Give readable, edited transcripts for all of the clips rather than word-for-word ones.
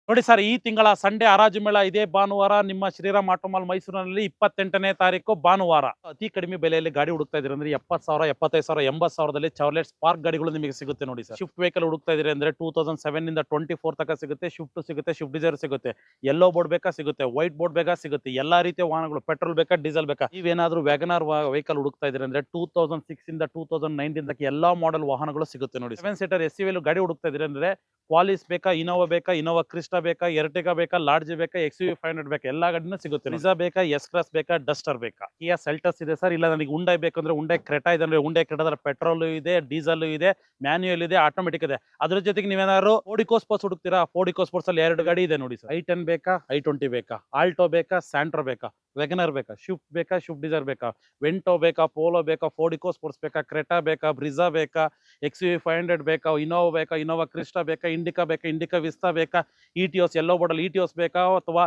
ನೋಡಿ ಸರ್, ಈ ತಿಂಗಳ ಸಂಡೇ ಹರಾಜು ಮೇಳ ಇದೇ ಭಾನುವಾರ ನಿಮ್ಮ ಶ್ರೀರಾಮ್ ಆಟೋಮಾಲ್ ಮೈಸೂರಿನಲ್ಲಿ 28ನೇ ತಾರೀಕು ಭಾನುವಾರ. ಅತಿ ಕಡಿಮೆ ಬೆಲೆಯಲ್ಲಿ ಗಾಡಿ ಹುಡುಕ್ತಾ ಇದ್ದೀರಿ ಅಂದ್ರೆ 70,000, 75,000, 80,000ದಲ್ಲಿ ಚಾರ್ಲೆಟ್ ಸ್ಪಾರ್ಕ್ ಗಾಡಿಗಳು ನಿಮಗೆ ಸಿಗುತ್ತೆ ನೋಡಿ ಸರ್. ಶಿಫ್ಟ್ ವೆಹಿಕಲ್ ಹುಡುಕ್ತಾ ಇದ್ದೀರಿ ಅಂದ್ರೆ 2007 ಇಂದ 24 ತನಕ ಸಿಗುತ್ತೆ. ಶಿಫ್ಟ್ ಸಿಗುತ್ತೆ, ಶಿಫ್ಟ್ ಡಿಸೈರ್ ಸಿಗುತ್ತೆ, ಯೆಲ್ಲೋ ಬೋರ್ಡ್ ಬೇಕಾ ಸಿಗುತ್ತೆ, ವೈಟ್ ಬೋರ್ಡ್ ಬೇಕಾ ಸಿಗುತ್ತೆ. ಎಲ್ಲಾ ರೀತಿಯ ವಾಹನಗಳು, ಪೆಟ್ರೋಲ್ ಬೇಕಾ, ಡೀಸೆಲ್ ಬೇಕಾ. ನೀವೇನಾದ್ರೂ ವ್ಯಾಗನಾರ್ ವೆಹಿಕಲ್ ಹುಡುಕ್ತಾ ಇದ್ದೀರಿ ಅಂದ್ರೆ 2006 ಇಂದ 2019 ತನಕ ಎಲ್ಲಾ ಮಾಡೆಲ್ ವಾಹನಗಳು ಸಿಗುತ್ತೆ ನೋಡಿ. 7 ಸೀಟರ್ SUV ಗಾಡಿ ಹುಡುಕ್ತಾ ಇದ್ದೀರಿ ಅಂದ್ರೆ ಕ್ವಾಲಿಸ್ ಬೇಕಾ, ಇನೋವಾ ಬೇಕಾ, ಇನೋವಾ ಕ್ರಿಸ್ಟಾ ಬೇಕಾ, ಎರ್ಟಿಗಾ ಬೇಕಾ, ಲಾರ್ಜ್ ಬೇಕಾ, XUV 500 ಬೇಕಾ, ಎಲ್ಲಾ ಗಾಡಿನೂ ಸಿಗುತ್ತೆ. ರಿಜಾ ಬೇಕಾ, ಎಸ್ ಕ್ರಾಸ್ ಬೇಕಾ, ಡಸ್ಟರ್ ಬೇಕಾ, ಕಿಯಾ ಸೆಲ್ಟಸ್ ಇದೆ ಸರ್. ಇಲ್ಲ ನನಗೆ ಹುಂಡೈ ಬೇಕಂದ್ರೆ ಹುಂಡೈ ಕ್ರೆಟಾ ಇದೆ ಅಂದ್ರೆ ಹುಂಡೈ ಕ್ರೆಟಾದಲ್ಲಿ ಪೆಟ್ರೋಲ್ ಇದೆ, ಡೀಸೆಲ್ ಇದೆ, ಮ್ಯಾನ್ಯುಯಲ್ ಇದೆ, ಆಟೋಮೆಟಿಕ್ ಇದೆ. ಅದ್ರ ಜೊತೆಗೆ ನೀವೇನಾದ್ರು ಫೋರ್ಡ್ ಇಕೋಸ್ಪೋರ್ಟ್ಸ್ ಹುಡುಕ್ತೀರಾ, ಫೋರ್ಡ್ ಇಕೋಸ್ಪೋರ್ಟ್ಸ್ ಅಲ್ಲಿ 2 ಗಾಡಿ ಇದೆ ನೋಡಿ ಸರ್. i10 ಬೇಕಾ, i20 ಬೇಕಾ, ಆಲ್ಟೋ ಬೇಕಾ, ಸ್ಯಾಂಟ್ರೋ ಬೇಕಾ, ವೆಗನರ್ ಬೇಕಾ, ಶಿಫ್ಟ್ ಬೇಕಾ, ಶಿಫ್ಟ್ ಡಿಸೈರ್ ಬೇಕಾ, ವೆಂಟೋ ಬೇಕಾ, ಪೋಲೋ ಬೇಕಾ, ಫೋರ್ಡ್ ಇಕೋಸ್ಪೋರ್ಟ್ಸ್ ಬೇಕಾ, ಕ್ರೆಟಾ ಬೇಕಾ, ಬ್ರಿಜಾ ಬೇಕಾ, XUV 500 ಬೇಕಾ, ಇನೋವಾ ಬೇಕಾ, ಇನೋವಾ ಕ್ರಿಸ್ಟಾ ಬೇಕಾ, ಇಂಡಿಕಾ ಬೇಕಾ, ಇಂಡಿಕಾ ವಿಸ್ತಾ ಬೇಕಾ, ಇಟಿಯೋಸ್ ಯೆಲ್ಲೋ ಬೋರ್ಡ್ ಅಲ್ಲಿ ಇಟಿಯೋಸ್ ಬೇಕಾ, ಅಥವಾ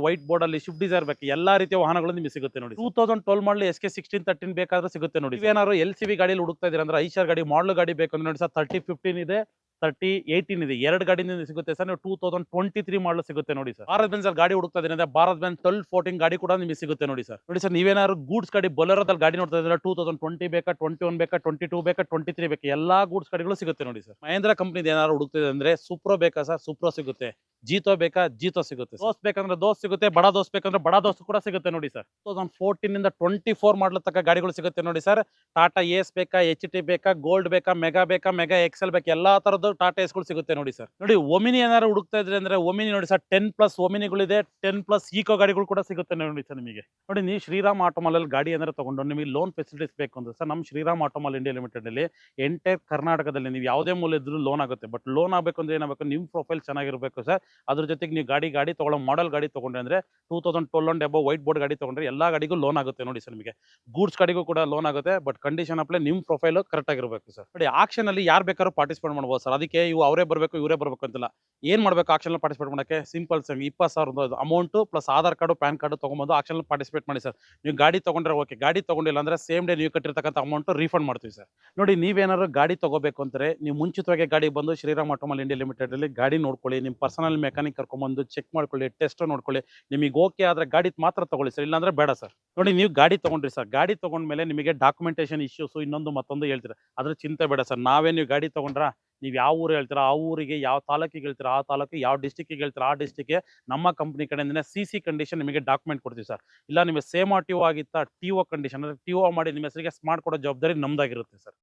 ವೈಟ್ ಬೋರ್ಡ್ ಅಲ್ಲಿ ಶಿಫ್ಟ್ ಡಿಸೈರ್ ಬೇಕಾ, ಎಲ್ಲಾ ರೀತಿಯ ವಾಹನಗಳು ನಿಮಗೆ ಸಿಗುತ್ತೆ ನೋಡಿ. 2012 ಮಾಡಲ್ SK16 13 ಬೇಕಾದ್ರೆ ಸಿಗುತ್ತೆ ನೋಡಿ. ನೀವೇನಾದ್ರು LCV ಗಾಡಿಯಲ್ಲಿ ಹುಡುಕ್ತಾ ಇದೀರ ಅಂದ್ರೆ ಐಶರ್ ಗಾಡಿ, ಮಾಡಲ್ ಗಾಡಿ ಬೇಕು ಅಂದ್ರೆ ನೋಡಿ ಸರ್, 3015 ಇದೆ, 3018 ಇದೆ, 2 ಗಾಡಿನ ಸಿಗುತ್ತೆ ಸರ್. ನೀವು 2023 ಮಾಡಲ್ ಸಿಗುತ್ತೆ ನೋಡಿ ಸರ್. ಭಾರತ್ ಬೆನ್ಸ್ ಗಾಡಿ ಹುಡುಕ್ತಾ ಇದೀನಿ ಅಂದ್ರೆ ಭಾರತ್ ಬೆನ್ಸ್ 1214 ಗಾಡಿ ಕೂಡ ನಿಮಗೆ ಸಿಗುತ್ತೆ ನೋಡಿ ಸರ್. ನೋಡಿ ಸರ್, ನೀವೇನಾದ್ರು ಗೂಡ್ಸ್ ಗಾಡಿ ಬೊಲೆರೋದಲ್ಲಿ ಗಾಡಿ ನೋಡ್ತಾ ಇದ್ರೆ 2020 ಬೇಕಾ, 21 ಬೇಕಾ, 22 ಬೇಕಾ, 23 ಬೇಕಾ, ಎಲ್ಲಾ ಗೂಡ್ಸ್ ಗಾಡಿಗಳು ಸಿಗುತ್ತೆ ನೋಡಿ ಸರ್. ಮಹೇಂದ್ರ ಕಂಪನಿ ಏನಾದ್ರು ಹುಡುಕ್ತಿದೆ ಅಂದ್ರೆ ಸೂಪ್ರೋ ಬೇಕಾ ಸರ್, ಸೂಪ್ರೋ ಸಿಗುತ್ತೆ. ಜೀತೋ ಬೇಕಾ, ಜೀತೋ ಸಿಗುತ್ತೆ. ದೋಸ್ ಬೇಕಂದ್ರೆ ದೋಸ್ ಸಿಗುತ್ತೆ, ಬಡ ದೋಸ್ ಬೇಕಂದ್ರೆ ಬಡ ದೋಸ್ ಕೂಡ ಸಿಗುತ್ತೆ ನೋಡಿ ಸರ್. 2014 ಇಂದ 24 ಮಾಡಲ್ ತನಕ ಗಾಡಿಗಳು ಸಿಗುತ್ತೆ ನೋಡಿ ಸರ್. ಟಾಟಾ ಏಸ್ ಬೇಕಾ, HT ಬೇಕಾ, ಗೋಲ್ಡ್ ಬೇಕಾ, ಮೆಗಾ ಬೇಕಾ, ಮೆಗಾ ಎಕ್ಸೆಲ್ ಬೇಕಾ, ಎಲ್ಲಾ ತರದ್ದು ಟಾಟಾ ಏಸ್ಗಳು ಸಿಗುತ್ತೆ ನೋಡಿ ಸರ್. ನೋಡಿ ಒಮಿನಿ ಏನಾದ್ರು ಹುಡುಕ್ತಾ ಇದ್ರೆ ಅಂದ್ರೆ ಒಮಿನಿ ನೋಡಿ ಸರ್, 10+ ಒಮಿನಿಗಳಿದೆ, 10+ ಈಕೋ ಗಾಡಿಗಳು ಕೂಡ ಸಿಗುತ್ತೆ ನೋಡಿ ಸರ್ ನಿಮಗೆ. ನೋಡಿ, ನೀವು ಶ್ರೀರಾಮ್ ಆಟೋಮಾಲ್ ಅಲ್ಲಿ ಗಾಡಿ ಏನಾದ್ರು ತಗೊಂಡು ನಿಮಗೆ ಲೋನ್ ಫೆಸಿಲಿಟೀಸ್ ಬೇಕು ಅಂದ್ರೆ ಸರ್, ನಮ್ಮ ಶ್ರೀರಾಮ್ ಆಟೋಮಾಲ್ ಇಂಡಿಯಾ ಲಿಮಿಟೆಡ್ ಅಲ್ಲಿ ಎಂಟೈರ್ ಕರ್ನಾಟಕದಲ್ಲಿ ನೀವು ಯಾವುದೇ ಮೂಲೆ ಇದ್ರೂ ಲೋನ್ ಆಗುತ್ತೆ. ಬಟ್ ಲೋನ್ ಆಗಬೇಕು ಅಂದ್ರೆ ಏನಾಗಬೇಕು, ನಿಮ್ಮ ಪ್ರೊಫೈಲ್ ಚೆನ್ನಾಗಿರ್ಬೇಕು ಸರ್. ಅದ್ರ ಜೊತೆಗೆ ನೀವು ಗಾಡಿ ತಗೊಳ್ಳೋ ಮಾಡೆಲ್ ಗಾಡಿ ತಗೊಂಡ್ರೆ ಅಂದ್ರೆ 2012 ಅಂಡ್ ಅಬೌವ್ ವೈಟ್ ಬೋರ್ಡ್ ಗಾಡಿ ತಗೊಂಡ್ರೆ ಎಲ್ಲಾ ಗಾಡಿಗೂ ಲೋನ್ ಆಗುತ್ತೆ ನೋಡಿ ಸರ್ ನಿಮಗೆ. ಗೂಡ್ಸ್ ಗಾಡಿಗೂ ಕೂಡ ಲೋನ್ ಆಗುತ್ತೆ, ಬಟ್ ಕಂಡೀಷನ್ ಅಪ್ಲೈ ನಿಮ್ಮ ಪ್ರೊಫೈಲ್ ಕರೆಕ್ಟ್ ಆಗಿರಬೇಕು ಸರ್. ನೋಡಿ, ಆಕ್ಷನ್ ಅಲ್ಲಿ ಯಾರು ಬೇಕಾದ್ರೂ ಪಾರ್ಟಿಸಿಪೇಟ್ ಮಾಡಬಹುದು ಸರ್. ಅದಕ್ಕೆ ಇವು ಅವರೇ ಬರಬೇಕು ಇವರೇ ಬರಬೇಕು ಅಂತಿಲ್ಲ. ಏನ್ ಮಾಡ್ಬೇಕು ಆಕ್ಷನ್ ಅಲ್ಲಿ ಪಾರ್ಟಿಸಿಪೇಟ್ ಮಾಡಕ್ಕೆ? Simple sir, 20,000 amount plus Aadhaar card, PAN card ತಗೊಂಬಂದು ಆಕ್ಷನ್ ಅಲ್ಲಿ ಪಾರ್ಟಿಸಿಪೇಟ್ ಮಾಡಿ ಸರ್. ನೀವು ಗಾಡಿ ತಗೊಂಡ್ರೆ ಓಕೆ, ಗಾಡಿ ತಗೊಂಡಿಲ್ಲ ಅಂದ್ರೆ ಸೇಮ್ ಡೇ ನೀವು ಕಟ್ಟಿರ್ತಕ್ಕಂಥ ಅಮೌಂಟ್ ರೀಫಂಡ್ ಮಾಡ್ತೀವಿ ಸರ್. ನೋಡಿ, ನೀವೇನಾದ್ರು ಗಾಡಿ ತಗೋಬೇಕು ಅಂದ್ರೆ ನೀವು ಮುಂಚಿತವಾಗಿ ಗಾಡಿ ಬಂದು ಶ್ರೀರಾಮ್ ಆಟೋಮಾಲ್ ಇಂಡಿಯಾ ಲಿಮಿಟೆಡ್ ಅಲ್ಲಿ ಗಾಡಿ ನೋಡ್ಕೊಳ್ಳಿ, ನಿಮ್ಮ ಪರ್ಸನಲ್ ಮೆಕ್ಯಾನಿಕ್ ಕರ್ಕೊಂಡ್ಬಂದು ಚೆಕ್ ಮಾಡ್ಕೊಳ್ಳಿ, ಟೆಸ್ಟ್ ನೋಡ್ಕೊಳ್ಳಿ. ನಿಮಗೆ ಓಕೆ ಆದ್ರೆ ಗಾಡಿ ಮಾತ್ರ ತಗೊಳ್ಳಿ ಸರ್, ಇಲ್ಲಾಂದ್ರೆ ಬೇಡ ಸರ್. ನೋಡಿ, ನೀವು ಗಾಡಿ ತಗೊಂಡ್ರಿ ಸರ್, ಗಾಡಿ ತಗೊಂಡ್ಮೇಲೆ ನಿಮಗೆ ಡಾಕ್ಯುಮೆಂಟೇಶನ್ ಇಶ್ಯೂಸ್ ಇನ್ನೊಂದು ಮತ್ತೊಂದು ಹೇಳ್ತೀರಾ, ಅದ್ರ ಚಿಂತೆ ಬೇಡ ಸರ್. ನಾವೇ ನೀವು ಗಾಡಿ ತಗೊಂಡ್ರ, ನೀವು ಯಾವ ಊರು ಹೇಳ್ತೀರಾ ಆ ಊರಿಗೆ, ಯಾವ ತಾಲೂಕಿಗೆ ಹೇಳ್ತೀರಾ ಆ ತಾಲೂಕು, ಯಾವ ಡಿಸ್ಟಿಕ್ಗೆ ಹೇಳ್ತೀರಾ ಆ ಡಿಸ್ಟಿಕ್ಗೆ ನಮ್ಮ ಕಂಪ್ನಿ ಕಡೆಯಿಂದ CC ಕಂಡೀಷನ್ ನಿಮಗೆ ಡಾಕ್ಯುಮೆಂಟ್ ಕೊಡ್ತೀವಿ ಸರ್. ಇಲ್ಲ ನಿಮಗೆ ಸೇಮ್ TO ಆಗಿತ್ತಾ, TO ಕಂಡೀಷನ್ ಅಂದ್ರೆ TO ಮಾಡಿ ನಿಮ್ಮ ಹೆಸರಿಗೆ ಸ್ಮಾರ್ಟ್ ಕೊಡೋ ಜವಾಬ್ದಾರಿ ನಮ್ದಾಗಿರುತ್ತೆ ಸರ್.